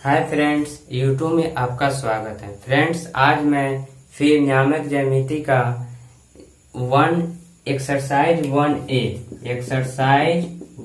Hi friends, YouTube में आपका स्वागत है। फ्रेंड्स, आज मैं फिर नियामक ज्यामिति का एक्सरसाइज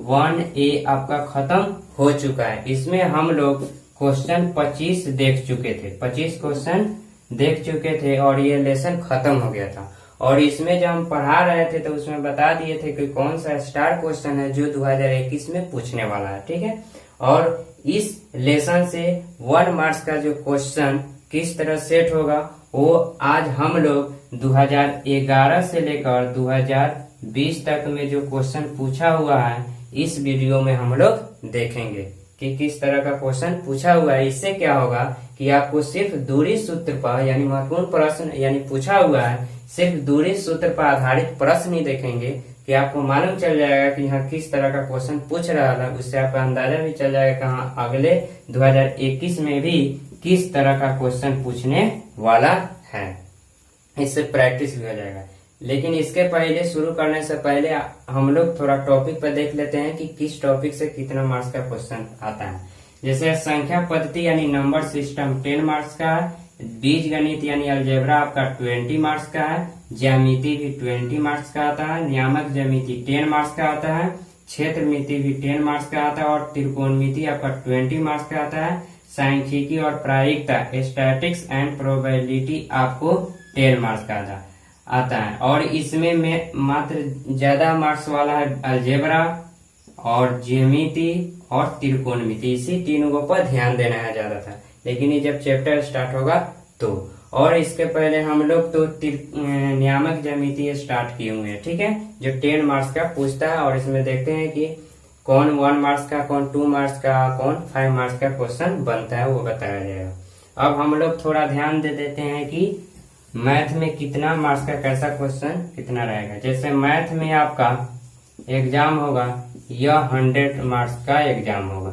1A आपका खत्म हो चुका है। इसमें हम लोग क्वेश्चन 25 देख चुके थे, 25 क्वेश्चन देख चुके थे और ये लेसन खत्म हो गया था। और इसमें जब हम पढ़ा रहे थे तो उसमें बता दिए थे कि कौन सा स्टार क्वेश्चन है जो 2021 में पूछने वाला है, ठीक है। और इस लेसन से 1 मार्क्स का जो क्वेश्चन किस तरह सेट होगा वो आज हम लोग 2011 से लेकर 2020 तक में जो क्वेश्चन पूछा हुआ है इस वीडियो में हम लोग देखेंगे कि किस तरह का क्वेश्चन पूछा हुआ है। इससे क्या होगा कि आपको सिर्फ दूरी सूत्र पर यानी महत्वपूर्ण प्रश्न यानी पूछा हुआ है, सिर्फ दूरी सूत्र पर आधारित प्रश्न ही देखेंगे कि आपको मालूम चल जाएगा कि यहाँ किस तरह का क्वेश्चन पूछ रहा है। उससे आपका अंदाजा भी चल जाएगा कि हाँ अगले 2021 में भी किस तरह का क्वेश्चन पूछने वाला है। इससे प्रैक्टिस भी हो जाएगा। लेकिन इसके पहले शुरू करने से पहले हम लोग थोड़ा टॉपिक पर देख लेते हैं कि किस टॉपिक से कितना मार्क्स का क्वेश्चन आता है। जैसे संख्या पद्धति यानी नंबर सिस्टम 10 मार्क्स का है, बीज गणित यानी अलजेब्रा आपका 20 मार्क्स का है, ज्यामिति भी 20 मार्क्स का आता है, नियामक ज्यामिति 10 मार्क्स का आता है, क्षेत्र मिति भी 10 मार्क्स का आता है और त्रिकोणमिति आपका 20 मार्क्स का आता है। सांख्यिकी और प्रायिकता स्टैटिक्स एंड प्रोबेबिलिटी आपको 10 मार्क्स का आता है। और इसमें में मात्र ज्यादा मार्क्स वाला है अलजेब्रा और ज्यामिति और त्रिकोणमिति। इसी तीनों पर ध्यान देना है ज्यादा था। लेकिन ये जब चैप्टर स्टार्ट होगा तो, और इसके पहले हम लोग तो नियामक ज्यामिति स्टार्ट किए हुए हैं, ठीक है, जो 10 मार्क्स का पूछता है। और इसमें देखते हैं कि कौन 1 मार्क्स का, कौन 2 मार्क्स का, कौन 5 मार्क्स का क्वेश्चन बनता है वो बताया जाएगा। अब हम लोग थोड़ा ध्यान दे देते हैं कि मैथ में कितना मार्क्स का कैसा क्वेश्चन कितना रहेगा। जैसे मैथ में आपका एग्जाम होगा, यह 100 मार्क्स का एग्जाम होगा।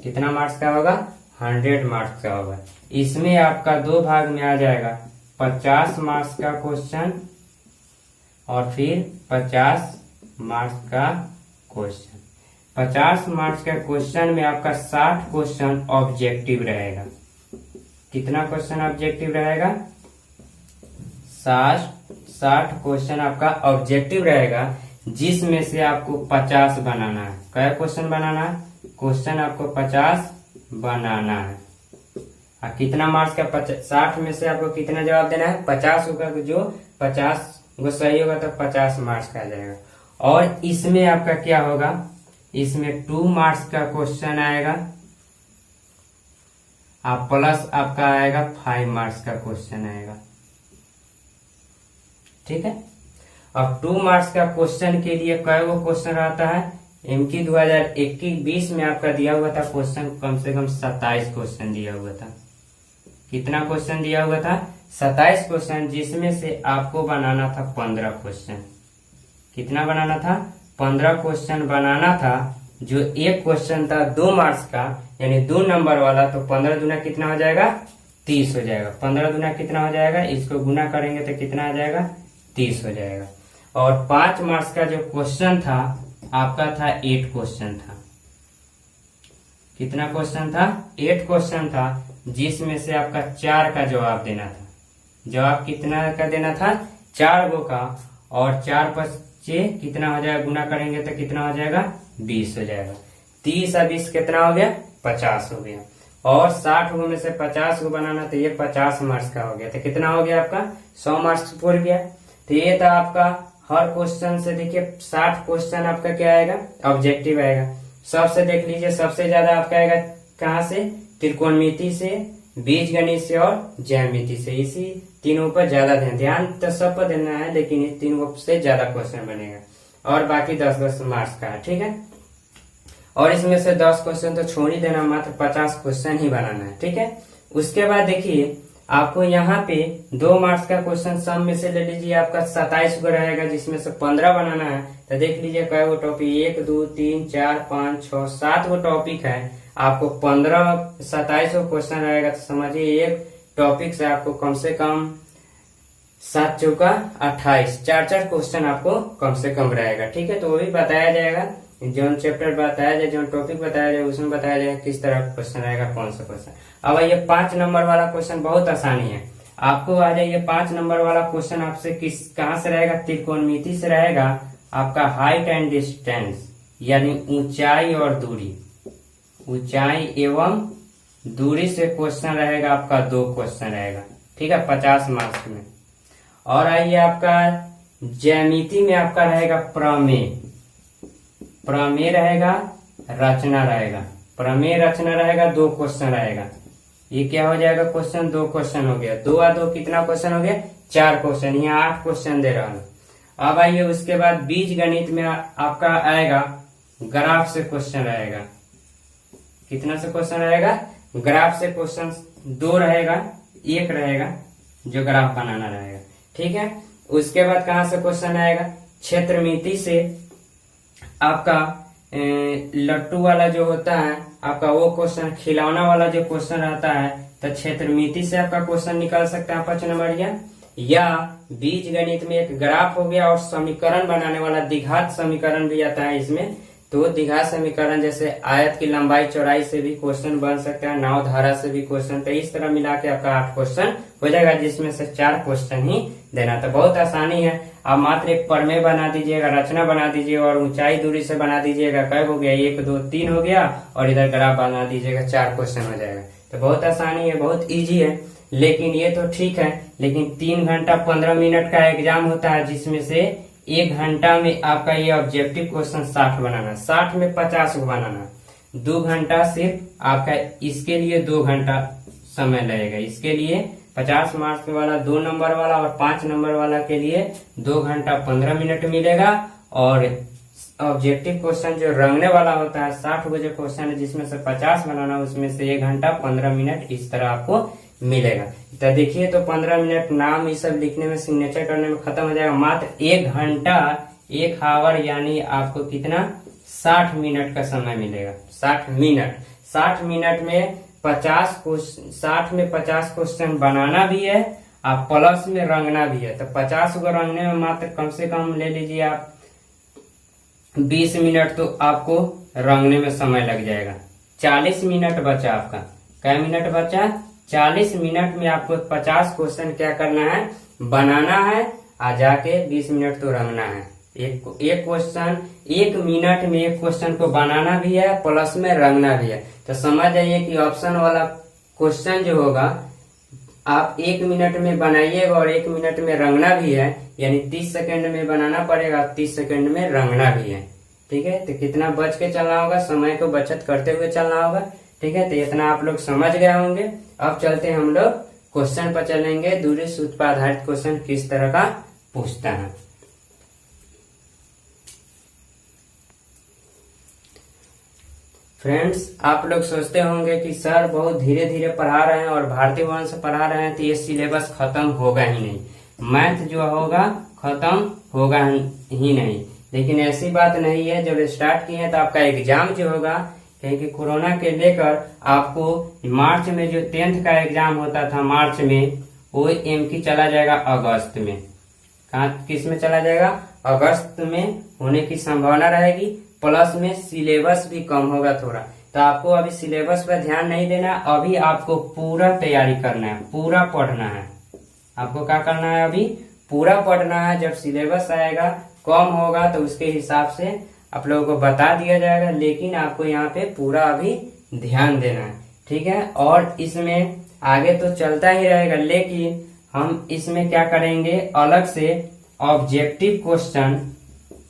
कितना मार्क्स का होगा? 100 मार्क्स का होगा। इसमें आपका 2 भाग में आ जाएगा, 50 मार्क्स का क्वेश्चन और फिर 50 मार्क्स का क्वेश्चन। 50 मार्क्स का क्वेश्चन में आपका 60 क्वेश्चन ऑब्जेक्टिव रहेगा। कितना क्वेश्चन ऑब्जेक्टिव रहेगा? 60 क्वेश्चन आपका ऑब्जेक्टिव रहेगा, जिसमें से आपको 50 बनाना है। क्या क्वेश्चन बनाना है? क्वेश्चन आपको 50 बनाना है। और कितना मार्क्स का? 60 में से आपको कितना जवाब देना है? 50 होगा। जो 50 वो सही होगा तो 50 मार्क्स का आ जाएगा। और इसमें आपका क्या होगा? इसमें 2 मार्क्स का क्वेश्चन आएगा और प्लस आपका आएगा 5 मार्क्स का क्वेश्चन आएगा, ठीक है। अब 2 मार्क्स का क्वेश्चन के लिए कई वो क्वेश्चन आता है? इनकी 2021-20 में आपका दिया हुआ था क्वेश्चन कम से कम 27 क्वेश्चन दिया हुआ था। कितना क्वेश्चन दिया हुआ था? 27 क्वेश्चन, जिसमें से आपको बनाना था 15 क्वेश्चन। कितना बनाना था? 15 क्वेश्चन बनाना था। जो एक क्वेश्चन था 2 मार्क्स का यानी 2 नंबर वाला, तो 15 दूना कितना हो जाएगा? 30 हो जाएगा। 15 दूना कितना हो जाएगा? इसको गुना करेंगे तो कितना आ जाएगा? 30 हो जाएगा। और 5 मार्क्स का जो क्वेश्चन था आपका था 8 क्वेश्चन था। कितना क्वेश्चन था? 8 क्वेश्चन था, जिसमें से आपका 4 का जवाब देना था। जवाब कितना का देना था? 4 गो का। और 4 बच्चे कितना हो जाएगा? गुना करेंगे तो कितना हो जाएगा? 20 हो जाएगा। 30 और 20 कितना हो गया? 50 हो गया। और 60 गो में से 50 गो बनाना, तो ये 50 मार्क्स का हो गया। तो कितना हो गया आपका? 100 मार्क्स पूर गया। तो ये था आपका हर क्वेश्चन से। देखिए 60 क्वेश्चन आपका क्या आएगा? ऑब्जेक्टिव आएगा। सबसे देख लीजिए, सबसे ज्यादा आपका आएगा कहाँ से? त्रिकोणमिति से, बीज गणित से और ज्यामिति से। इसी तीनों पर ज्यादा ध्यान तो सब पर देना है, लेकिन इस तीनों से ज्यादा क्वेश्चन बनेगा। और बाकी 10-10 मार्क्स का है, ठीक है। और इसमें से 10 क्वेश्चन तो छोड़ ही देना, मात्र 50 क्वेश्चन ही बनाना है, ठीक है। उसके बाद देखिए आपको यहाँ पे 2 मार्क्स का क्वेश्चन सम में से ले लीजिए, आपका 27 को रहेगा, जिसमें से 15 बनाना है। तो देख लीजिए क्या वो टॉपिक 1 2 3 4 5 6 7 वो टॉपिक है। आपको 27 को क्वेश्चन रहेगा, तो समझिए एक टॉपिक से आपको कम से कम 7 चौका 28 4 क्वेश्चन आपको कम से कम रहेगा, ठीक है। तो वो भी बताया जाएगा जो चैप्टर बताया जाए, जो टॉपिक बताया जाए उसमें बताया जाए किस तरह का क्वेश्चन रहेगा, कौन सा क्वेश्चन। अब ये 5 नंबर वाला क्वेश्चन बहुत आसानी है। आपको आ जाइए 5 नंबर वाला क्वेश्चन आपसे कहाँ से रहेगा, त्रिकोणमिति से रहेगा। आपका हाइट एंड डिस्टेंस यानी ऊंचाई और दूरी, ऊंचाई एवं दूरी से क्वेश्चन रहेगा आपका। 2 क्वेश्चन रहेगा, ठीक है, 50 मार्क्स में। और आइए आपका ज्यामिति में आपका रहेगा प्रमेय, प्रमेय रहेगा, रचना रहेगा। प्रमेय रचना रहेगा, 2 क्वेश्चन रहेगा। ये क्या हो जाएगा क्वेश्चन, 2 क्वेश्चन हो गया। 2 और 2 कितना क्वेश्चन हो गया, 4 क्वेश्चन। यहाँ 8 क्वेश्चन दे रहा हूं। अब आइए उसके बाद बीज गणित में आपका आएगा ग्राफ से क्वेश्चन रहेगा। कितना से क्वेश्चन रहेगा, ग्राफ से क्वेश्चन 2 रहेगा, 1 रहेगा जो ग्राफ बनाना रहेगा, ठीक है। उसके बाद कहाँ से क्वेश्चन आएगा, क्षेत्रमिति से आपका लट्टू वाला जो होता है आपका वो क्वेश्चन, खिलौना वाला जो क्वेश्चन रहता है, तो क्षेत्रमिति से आपका क्वेश्चन निकल सकता है 5 नंबर। या बीज गणित में एक ग्राफ हो गया और समीकरण बनाने वाला द्विघात समीकरण भी आता है इसमें। तो द्विघात समीकरण जैसे आयत की लंबाई चौड़ाई से भी क्वेश्चन बन सकता है, नाव धारा से भी क्वेश्चन। तो इस तरह मिला के आपका 8 क्वेश्चन हो जाएगा, जिसमें से 4 क्वेश्चन ही देना। तो बहुत आसानी है। आप मात्र एक प्रमेय बना दीजिएगा, रचना बना दीजिएगा और ऊंचाई दूरी से बना दीजिएगा। कै हो गया, 1 2 3 हो गया और इधर ग्राफ बना दीजिएगा, 4 क्वेश्चन हो जाएगा। तो बहुत आसानी है, बहुत ईजी है। लेकिन ये तो ठीक है, लेकिन 3 घंटा 15 मिनट का एग्जाम होता है, जिसमें से 1 घंटा में आपका ये ऑब्जेक्टिव क्वेश्चन 60 बनाना, 60 में 50 को बनाना। 2 घंटा सिर्फ आपका इसके लिए 2 घंटा समय लगेगा। इसके लिए 50 मार्क्स वाला 2 नंबर वाला और 5 नंबर वाला के लिए 2 घंटा 15 मिनट मिलेगा। और ऑब्जेक्टिव क्वेश्चन जो रंगने वाला होता है 60 को जो क्वेश्चन है जिसमें से 50 बनाना, उसमें से 1 घंटा 15 मिनट इस तरह आपको मिलेगा। तो देखिए, तो 15 मिनट नाम ये सब लिखने में, सिग्नेचर करने में खत्म हो जाएगा। मात्र 1 घंटा 1 आवर यानी आपको कितना 60 मिनट का समय मिलेगा। 60 मिनट, 60 मिनट में 60 में 50 क्वेश्चन बनाना भी है और प्लस में रंगना भी है। तो 50 को रंगने में मात्र कम से कम ले लीजिए आप 20 मिनट, तो आपको रंगने में समय लग जाएगा। 40 मिनट बचा आपका। क्या मिनट बचा, 40 मिनट में आपको 50 क्वेश्चन क्या करना है, बनाना है, आ जाके 20 मिनट तो रंगना है। एक क्वेश्चन 1 मिनट में एक क्वेश्चन को बनाना भी है प्लस में रंगना भी है। तो समझ जाइए कि ऑप्शन वाला क्वेश्चन जो होगा आप 1 मिनट में बनाइएगा और 1 मिनट में रंगना भी है, यानी 30 सेकंड में बनाना पड़ेगा, 30 सेकंड में रंगना भी है, ठीक है। तो कितना बच के चलना होगा, समय को बचत करते हुए चलना होगा, ठीक है। तो इतना आप लोग समझ गए होंगे। अब चलते हैं हम लोग क्वेश्चन पर चलेंगे। दूरी सूत्र पर आधारित क्वेश्चन किस तरह का पूछता है। फ्रेंड्स, आप लोग सोचते होंगे कि सर बहुत धीरे धीरे पढ़ा रहे हैं और भारतीय भवन से पढ़ा रहे हैं, तो ये सिलेबस खत्म होगा ही नहीं, मैथ जो होगा खत्म होगा ही नहीं। लेकिन ऐसी बात नहीं है। जब स्टार्ट किए हैं तो आपका एग्जाम जो होगा, क्योंकि कोरोना के लेकर आपको मार्च में जो 10th का एग्जाम होता था मार्च में, वो एमकी चला जाएगा अगस्त में। किस में चला जाएगा, अगस्त में होने की संभावना रहेगी। प्लस में सिलेबस भी कम होगा थोड़ा। तो आपको अभी सिलेबस पर ध्यान नहीं देना, अभी आपको पूरा तैयारी करना है, पूरा पढ़ना है। आपको क्या करना है, अभी पूरा पढ़ना है। जब सिलेबस आएगा कम होगा तो उसके हिसाब से आप लोगों को बता दिया जाएगा, लेकिन आपको यहाँ पे पूरा अभी ध्यान देना है, ठीक है। और इसमें आगे तो चलता ही रहेगा, लेकिन हम इसमें क्या करेंगे, अलग से ऑब्जेक्टिव क्वेश्चन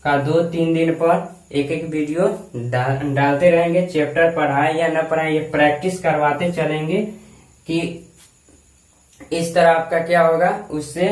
का 2-3 दिन पर एक वीडियो डालते रहेंगे। चैप्टर पढ़ाए या न पढ़ाए, ये प्रैक्टिस करवाते चलेंगे कि इस तरह आपका क्या होगा, उससे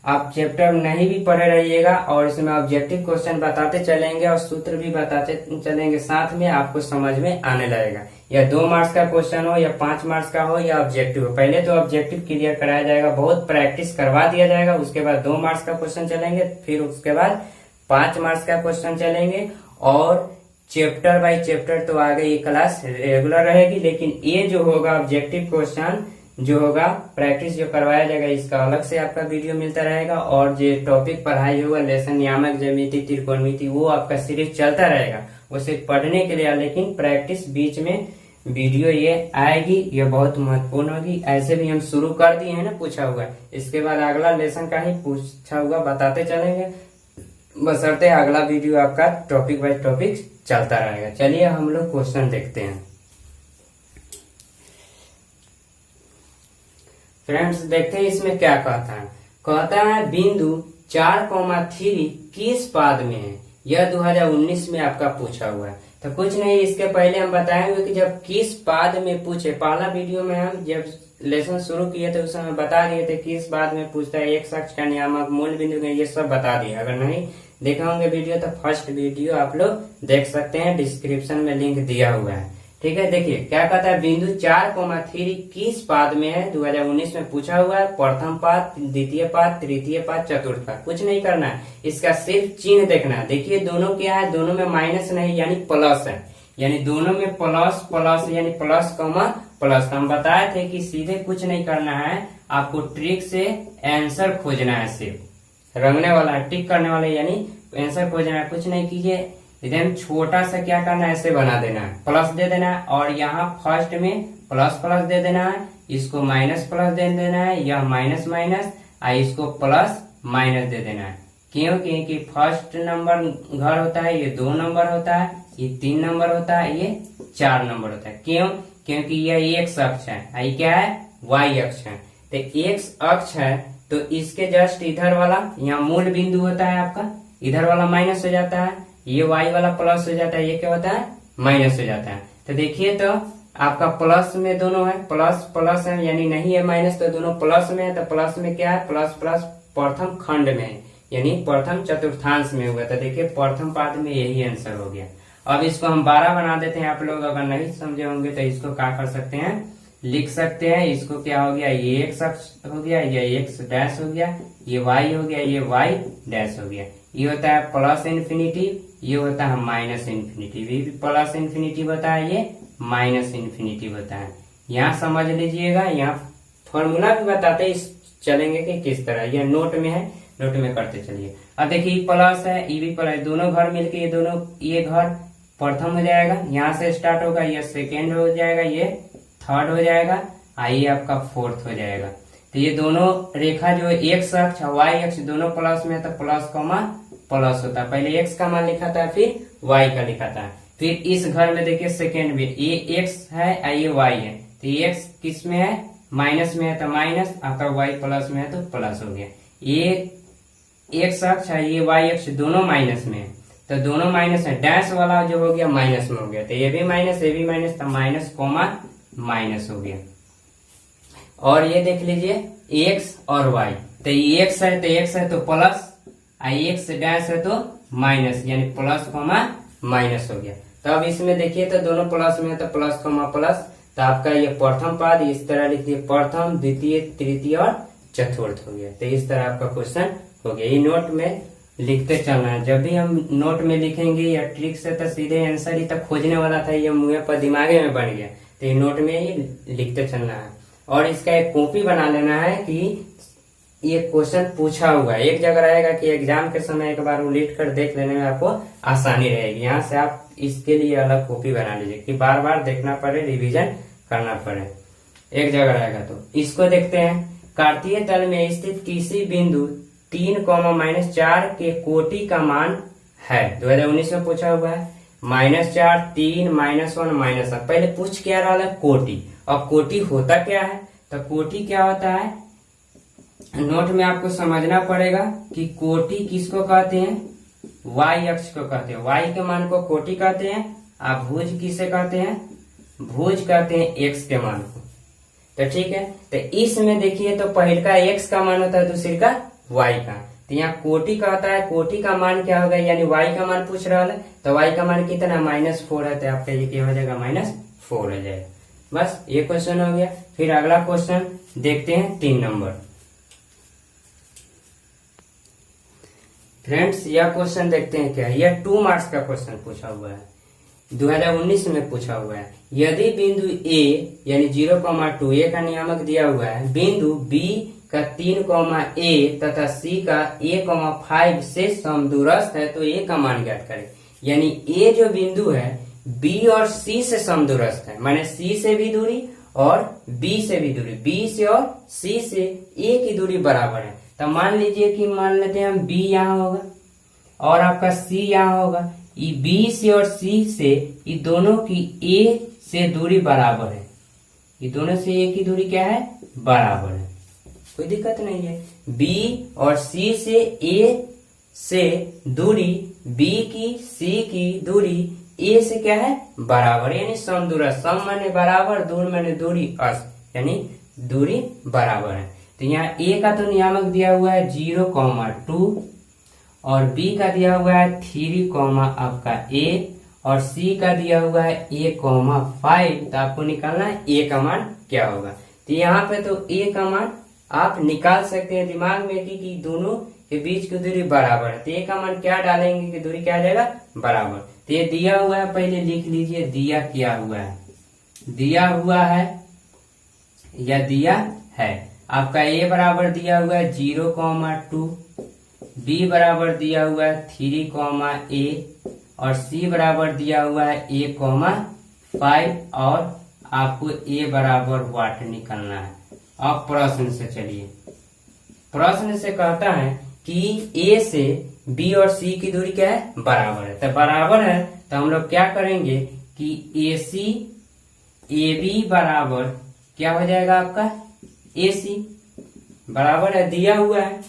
आप चैप्टर नहीं भी पढ़े रहिएगा और इसमें ऑब्जेक्टिव क्वेश्चन बताते चलेंगे और सूत्र भी बताते चलेंगे, साथ में आपको समझ में आने लगेगा। या 2 मार्क्स का क्वेश्चन हो या 5 मार्क्स का हो या ऑब्जेक्टिव हो, पहले तो ऑब्जेक्टिव क्लियर कराया जाएगा, बहुत प्रैक्टिस करवा दिया जाएगा। उसके बाद 2 मार्क्स का क्वेश्चन चलेंगे, फिर उसके बाद 5 मार्क्स का क्वेश्चन चलेंगे और चैप्टर बाय चैप्टर तो आगे ये क्लास रेगुलर रहेगी। लेकिन ये जो होगा ऑब्जेक्टिव क्वेश्चन जो होगा, प्रैक्टिस जो करवाया जाएगा, इसका अलग से आपका वीडियो मिलता रहेगा। और जो टॉपिक पढ़ाई होगा, लेसन नियामक, ज्यामिति, त्रिकोणमिति, वो आपका सीरीज चलता रहेगा। वो सिर्फ पढ़ने के लिए है, लेकिन प्रैक्टिस बीच में वीडियो ये आएगी, ये बहुत महत्वपूर्ण होगी। ऐसे भी हम शुरू कर दिए हैं ना पूछा हुआ, इसके बाद अगला लेसन का ही पूछा हुआ बताते चलेंगे, बशर्ते अगला वीडियो आपका टॉपिक बाय टॉपिक चलता रहेगा। चलिए हम लोग क्वेश्चन देखते हैं। फ्रेंड्स देखते हैं इसमें क्या कहता है बिंदु 4,3 किस पाद में है। यह 2019 में आपका पूछा हुआ है। तो कुछ नहीं, इसके पहले हम बताएंगे कि जब किस पाद में पूछे, पहला वीडियो में हम जब लेसन शुरू किए थे उस समय बता दिए थे किस पाद में पूछता है, एक अक्ष का नियामक, मूल बिंदु का, ये सब बता दिए। अगर नहीं देखा होंगे वीडियो तो फर्स्ट वीडियो आप लोग देख सकते हैं, डिस्क्रिप्शन में लिंक दिया हुआ है। ठीक है, देखिए क्या कहता है बिंदु 4,3 किस पाद में है, 2019 में पूछा हुआ है। प्रथम पाद, द्वितीय पाद, तृतीय पाद, चतुर्थ पाद। कुछ नहीं करना है, इसका सिर्फ चिन्ह देखना है। देखिए दोनों क्या है, दोनों में माइनस नहीं यानी प्लस है, यानी दोनों में प्लस प्लस यानी प्लस कॉमा प्लस। हम बताए थे कि सीधे कुछ नहीं करना है, आपको ट्रिक से आंसर खोजना है, सिर्फ रंगने वाला टिक करने वाला यानी आंसर खोजना है। कुछ नहीं कीजिए, एकदम छोटा सा क्या करना है, ऐसे बना देना है, प्लस दे देना है, और यहाँ फर्स्ट में प्लस प्लस दे देना है, इसको माइनस प्लस दे देना है, यह माइनस माइनस, इसको प्लस माइनस दे देना है। क्यों? क्योंकि फर्स्ट नंबर घर होता है, ये 2 नंबर होता है, ये 3 नंबर होता है, ये 4 नंबर होता है। क्यों? क्योंकि यह एक्स अक्ष है, ये क्या है, वाई अक्ष है। तो एक्स अक्ष है तो इसके जस्ट इधर वाला यहाँ मूल बिंदु होता है आपका, इधर वाला माइनस हो जाता है, ये वाई वाला प्लस हो जाता है, ये क्या होता है, माइनस हो जाता है। तो देखिए तो आपका प्लस में दोनों है, प्लस प्लस है यानी नहीं है माइनस, तो दोनों प्लस में है। तो प्लस में क्या है, प्लस प्लस प्रथम खंड में है, यानी प्रथम चतुर्थांश में होगा। तो देखिए प्रथम पाद में यही आंसर हो गया। अब इसको हम 12 बना देते हैं। आप लोग अगर नहीं समझे होंगे तो इसको क्या कर सकते हैं, लिख सकते हैं। इसको क्या हो गया, ये एक्स अक्ष हो गया, ये एक्स डैश हो गया, ये वाई हो गया, ये वाई डैश हो गया। ये होता है प्लस इन्फिनिटी, ये होता है माइनस इन्फिनिटी। भी प्लस इन्फिनिटी होता है, ये माइनस इन्फिनिटी होता है। यहाँ समझ लीजिएगा, यहाँ फॉर्मूला भी बताते चलेंगे कि किस तरह, यह नोट में है, नोट में करते चलिए। अब देखिए प्लस है, ये भी प्लस, दोनों घर मिलके ये दोनों, ये घर प्रथम हो जाएगा, यहाँ से स्टार्ट होगा, ये सेकेंड हो जाएगा, ये थर्ड हो जाएगा, ये आपका फोर्थ हो जाएगा। तो ये दोनों रेखा जो एक्स अक्ष वाई अक्ष दोनों प्लस में, तो प्लस कॉमा प्लस होता है। पहले एक्स का मान लिखा था, फिर वाई का लिखा था। फिर इस घर में देखिए सेकेंड में ये एक्स है, ये वाई है। तो ये एक्स किस में है, माइनस में है, तो माइनस, आपका वाई प्लस में है तो प्लस हो गया। ये एक्स अक्ष है, ये वाई अक्ष दोनों माइनस में है, तो दोनों माइनस है, डैश वाला जो हो गया माइनस में हो गया। तो ये भी माइनस, ये भी माइनस, तो माइनस कॉमा माइनस हो गया। और ये देख लीजिए एक्स और वाई, तो ये एक्स है तो एक्स है तो प्लस, एक्स डैश है तो माइनस, यानी प्लस कॉमा माइनस हो गया। तो अब इसमें देखिए तो दोनों प्लस में है तो प्लस कॉमा प्लस। तो आपका ये प्रथम पाद इस तरह लिख दिए, प्रथम द्वितीय तृतीय और चतुर्थ हो गया। तो इस तरह आपका क्वेश्चन हो गया। ये नोट में लिखते चलना है। जब भी हम नोट में लिखेंगे या ट्रिक से तो सीधे आंसर ही तक खोजने वाला था, ये मुंह पर दिमागे में बन गया। तो ये नोट में ही लिखते चलना है। और इसका एक कॉपी बना लेना है कि ये क्वेश्चन पूछा हुआ है, एक जगह रहेगा कि एग्जाम के समय एक बार उलट कर देख लेने में आपको आसानी रहेगी। यहाँ से आप इसके लिए अलग कॉपी बना लीजिए कि बार बार देखना पड़े, रिवीजन करना पड़े, एक जगह रहेगा। तो इसको देखते हैं। कार्तीय तल में स्थित किसी बिंदु 3,-4 के कोटि का मान है, 2019 में पूछा हुआ है। -4, 3, -1, -1। पहले पूछ क्या रहा है, कोटि। अब कोटि होता क्या है, तो कोटि क्या होता है, नोट में आपको समझना पड़ेगा कि कोटि किसको कहते हैं, वाई अक्ष को कहते हैं, वाई के मान को कोटि कहते हैं। आप भुज किसे कहते हैं, भुज कहते हैं एक्स के मान को। तो ठीक है, तो इसमें देखिए तो पहले का एक्स का मान होता है, दूसरी का वाई का। तो यहाँ कोटि कहता है, कोटि का मान क्या होगा, यानी वाई का मान पूछ रहा है। तो वाई का मान कितना, -4 है, तो आपका ये क्या हो जाएगा, -4 हो जाएगा। बस ये क्वेश्चन हो गया। फिर अगला क्वेश्चन देखते हैं 3 नंबर। फ्रेंड्स यह क्वेश्चन देखते हैं क्या है, यह 2 मार्क्स का क्वेश्चन पूछा हुआ है, 2019 में पूछा हुआ है। यदि बिंदु ए यानी 0,2 ए का नियामक दिया हुआ है, बिंदु बी का 3,a तथा सी का a,5 से समदूरस्थ है, तो ए का मान ज्ञात करें। यानी ए जो बिंदु है बी और सी से समदूरस्थ है, माने सी से भी दूरी और बी से भी दूरी, बी से और सी से ए की दूरी बराबर है। तो मान लीजिए कि मान लेते हैं हम बी यहाँ होगा और आपका सी यहाँ होगा। ये बी से और सी से ये दोनों की ए से दूरी बराबर है, ये दोनों से ए की दूरी क्या है, बराबर है, कोई दिक्कत नहीं है। बी और सी से ए से दूरी, बी की सी की दूरी ए से क्या है, बराबर, यानी समदूरस्थ। सम माने बराबर, दूर माने दूरी, अस यानी दूरी बराबर है। तो यहाँ ए का तो नियामक दिया हुआ है 0,2 और बी का दिया हुआ है 3, आपका ए और सी का दिया हुआ है a,5। तो आपको निकालना है ए का मान क्या होगा। तो यहाँ पे तो ए का मान आप निकाल सकते हैं दिमाग में कि दोनों के बीच की दूरी बराबर है। तो ए का मान क्या डालेंगे कि दूरी क्या आ जाएगा, बराबर। तो ये दिया हुआ है, पहले लिख लीजिए दिया क्या हुआ है, दिया हुआ है या दिया है। आपका ए बराबर दिया हुआ है 0,2, बी बराबर दिया हुआ है 3, ए और सी बराबर दिया हुआ है a,5 और आपको ए बराबर वाट निकालना है। अब प्रश्न से चलिए, प्रश्न से कहता है कि ए से बी और सी की दूरी क्या है, बराबर है। तो बराबर है तो हम लोग क्या करेंगे कि ए सी ए बी बराबर क्या हो जाएगा आपका, ए सी बराबर है, दिया हुआ है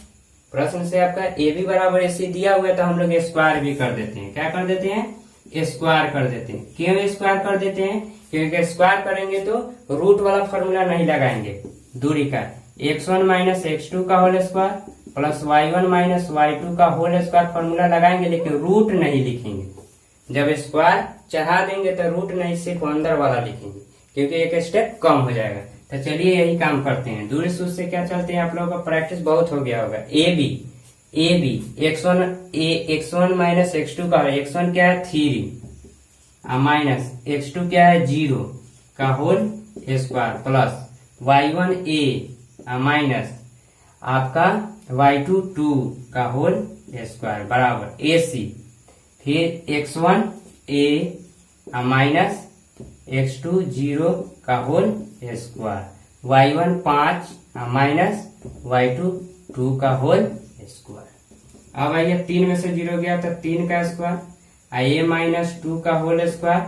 प्रश्न से आपका ए बी बराबर ए सी दिया हुआ है। तो हम लोग स्क्वायर भी कर देते हैं, क्या कर देते हैं, स्क्वायर कर देते हैं। क्यों स्क्वायर कर देते हैं, क्योंकि स्क्वायर करेंगे तो रूट वाला फॉर्मूला नहीं लगाएंगे दूरी का, x1 माइनस x2 का whole square plus y1 minus y2 का होल स्क्वायर फॉर्मूला लगाएंगे, लेकिन रूट नहीं लिखेंगे। जब स्क्वायर चढ़ा देंगे तो रूट नहीं, सिर्फ अंदर वाला लिखेंगे, क्योंकि एक स्टेप कम हो जाएगा। तो चलिए यही काम करते हैं। दूरी सूत्र से क्या चलते हैं, आप लोगों का प्रैक्टिस बहुत हो गया होगा। A B x1 minus x2 का, x1 क्या है 3 माइनस x2 क्या है 0 का whole square plus y1 a minus आपका y2 2 का होल स्क्वायर बराबर ए सी, फिर x1 a माइनस x2 0 का whole square, y1 5 minus y2 2 का होल स्क्वायर। अब आइए 3 में से 0 गया तो 3 का स्क्वायर, a माइनस 2 का होल स्क्वायर,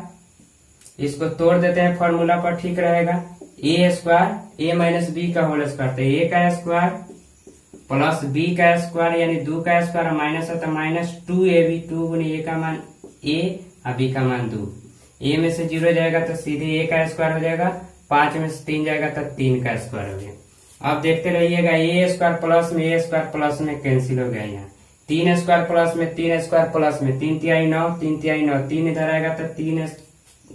इसको तोड़ देते हैं फॉर्मूला पर, ठीक रहेगा। ए स्क्वायर ए माइनस बी का होल स्क्वायर, तो ए का स्क्वायर प्लस बी का स्क्वायर यानी 2 का स्क्वायर माइनस है तो माइनस 2ab, 2 गुनी ए का मान ए और बी का मान 2। ए में से 0 जाएगा तो सीधे ए का स्क्वायर हो जाएगा, 5 में से 3 जाएगा तो 3 का स्क्वायर हो गया। अब देखते रहिएगा, ए स्क्वायर प्लस में कैंसिल हो गया, यहाँ 3 स्क्वायर प्लस में 3 स्क्वायर प्लस में 3 तिहाई 9, 3 तिहाई 9, 3 इधर आएगा तो 3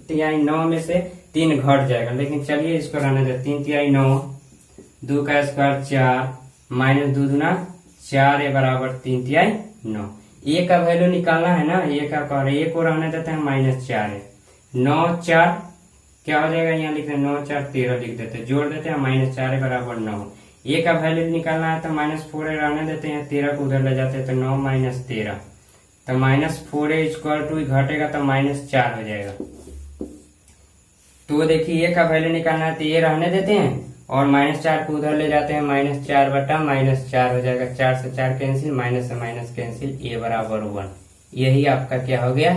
तिहाई 9 में से 3 घट जाएगा, लेकिन चलिए इसको रहने दे। 3 तिहाई 9, 2 का स्क्वायर 4 माइनस 2 दूना 4 ए बराबर 3 तिहाई 9। ए का वैल्यू निकालना है ना, ए का कह रहे, ए को रहने देते हैं माइनस 4 है, 9 4 क्या हो जाएगा, यहाँ लिख रहे 9 4 13 लिख देते हैं, जोड़ देते हैं माइनस 4 बराबर 9। ए का वैल्यू निकालना है तो माइनस 4 रहने देते हैं, 13 को उधर ले जाते हैं तो 9 माइनस 13, तो माइनस 4 इक्वल टू घटेगा तो माइनस 4 हो जाएगा। तो देखिए ए का वैल्यू निकालना है तो ए रहने देते हैं और माइनस 4 को उधर ले जाते हैं, माइनस 4 बटा माइनस 4 हो जाएगा, 4 से 4 कैंसिल, माइनस से माइनस कैंसिल, ए बराबर 1। यही आपका क्या हो गया,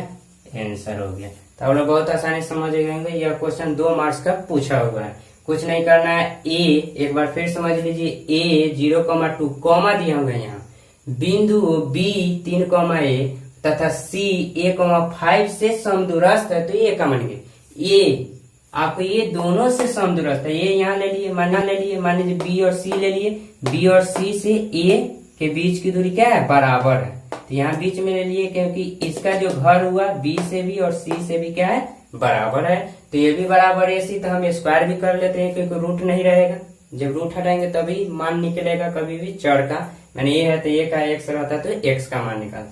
आंसर हो गया। तो आप लोग बहुत आसानी से समझ गए। यह क्वेश्चन 2 मार्क्स का पूछा हुआ है, कुछ नहीं करना है। ए एक बार फिर समझ लीजिए, ए 0,2 कॉमा दिया हुआ है, यहाँ बिंदु बी 3, ए तथा सी 1,5 से समदूरस्थ है, तो ए का मान ये आपको ये दोनों से समदूरस्थ है। ये यहाँ ले लिए, मान लीजिए बी और सी ले लिए, बी और सी से ए के बीच की दूरी क्या है, बराबर है, तो यहाँ बीच में ले लिए, क्योंकि इसका जो घर हुआ बी से भी और सी से भी क्या है, बराबर है, तो ये भी बराबर है सी, तो हम स्क्वायर भी कर लेते हैं, क्योंकि रूट नहीं रहेगा, जब रूट हटाएंगे तभी मान निकलेगा, कभी भी चढ़ का, मैंने ये है तो ए का एक्स रहता तो एक्स का मान निकाल।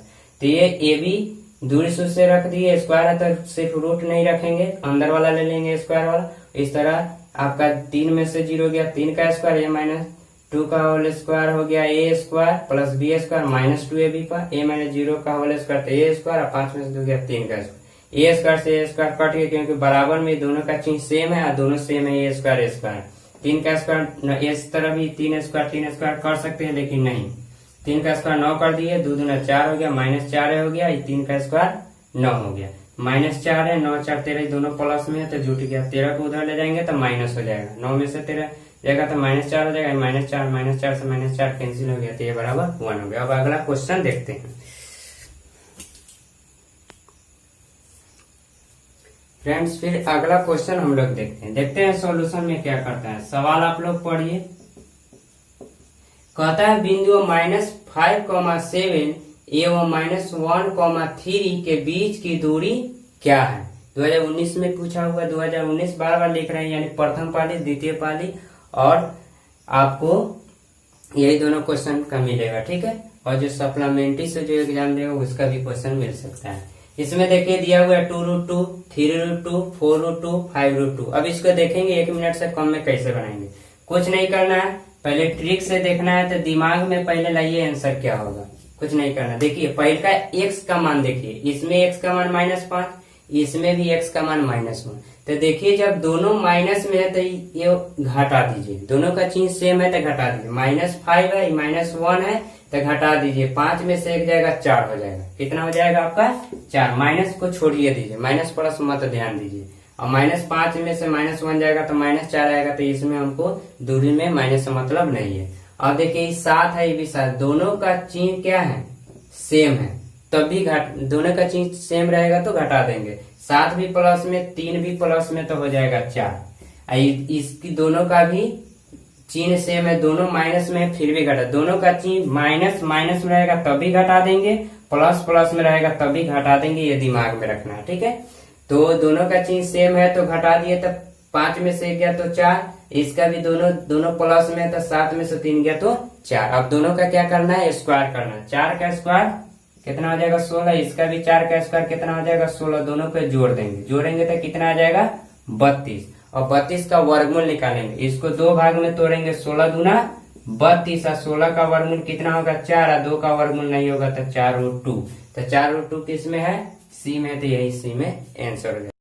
तो ये ए बी दूरी सूत्र से रख दिए, स्क्वायर है तो सिर्फ रूट नहीं रखेंगे, अंदर वाला ले लेंगे स्क्वायर वाला। इस तरह आपका 3 में से 0 गया, 3 का स्क्वायर, ए माइनस 2 का होल स्क्वायर हो गया A square plus B square minus 2ab पर ए माइनस 0 का होल स्क्वायर तो ए स्क्वायर और 5 में से 2 गया 3 का स्क्वायर। ए स्क्वायर से ए स्क्वायर कट गया क्योंकि बराबर में दोनों का चिन्ह सेम है और दोनों सेम है। ए स्क्वायर 3 का स्क्वायर इस तरह भी 3 स्क्वायर कर सकते हैं लेकिन नहीं। 3 का स्क्वायर 9 कर दिए, 2 दूना 4 हो गया, माइनस 4 हो गया, 3 का स्क्वायर 9 हो गया, माइनस 4 है, 9 4 13 दोनों प्लस में है तो जुट गया। 13 को उधर ले जाएंगे तो माइनस हो जाएगा, 9 में से 13 जाएगा तो माइनस 4 हो जाएगा, माइनस 4 से माइनस 4 कैंसिल हो गया तो ये बराबर 1 हो गया। अब अगला क्वेश्चन देखते हैं फ्रेंड्स। फिर अगला क्वेश्चन हम लोग देखते हैं सॉल्यूशन में क्या करता है। सवाल आप लोग पढ़िए। कहता है बिंदु -5,7 एवं -1,3 के बीच की दूरी क्या है। 2019 में पूछा हुआ, 2019 बार बार लिख रहे हैं, यानी प्रथम पाली द्वितीय पाली, और आपको यही दोनों क्वेश्चन का मिलेगा, ठीक है। और जो सप्लीमेंट्री से जो एग्जाम देगा उसका भी क्वेश्चन मिल सकता है। इसमें देखिए दिया हुआ है 2√2, 3√2, 4√2, 5√2। अब इसको देखेंगे 1 मिनट से कम में कैसे बनाएंगे। कुछ नहीं करना है, पहले ट्रिक से देखना है तो दिमाग में पहले लाइए आंसर क्या होगा। कुछ नहीं करना। देखिए पहले का x का मान देखिए, इसमें x का मान -5, इसमें भी x का मान -1। तो देखिए जब दोनों माइनस में है तो ये घटा दीजिए, दोनों का चिन्ह सेम है तो घटा दीजिए। -5 है, -1 है तो घटा दीजिए, 5 में से 1 जाएगा 4 हो जाएगा। कितना हो जाएगा आपका 4। माइनस को छोड़िए दीजिए, माइनस प्लस मत ध्यान दीजिए। और -5 में से -1 जाएगा तो -4 आएगा, तो इसमें हमको दूरी में माइनस मतलब नहीं है। और देखिए 7 है, ये भी 7, दोनों का चिन्ह क्या है सेम है, तभी दोनों का चिन्ह सेम रहेगा तो घटा देंगे। 7 भी प्लस में, 3 भी प्लस में तो हो जाएगा 4। इसकी दोनों का भी चिन्ह सेम है, दोनों माइनस में फिर भी घटा, दोनों का चिन्ह माइनस में रहेगा तभी घटा देंगे, प्लस में रहेगा तभी घटा देंगे, ये दिमाग में रखना है, ठीक है। तो दोनों का चिन्ह सेम है तो घटा दिए, तो 5 में से 1 गया तो 4, इसका भी दोनों प्लस में, तो 7 में से 3 गया तो 4। अब दोनों का क्या करना है, स्क्वायर करना है। 4 का स्क्वायर कितना हो जाएगा 16, इसका भी 4 का स्क्वायर कितना हो जाएगा 16, दोनों पे जोड़ेंगे तो कितना आ जाएगा 32। और 32 का वर्गमूल निकालेंगे, इसको 2 भाग में तोड़ेंगे, 16 दूना 32, और 16 का वर्गमूल कितना होगा 4, और 2 का वर्गमूल नहीं होगा तो 4√2। तो 4√2 किस में है, सी में, तो यही सी में आंसर हो गया।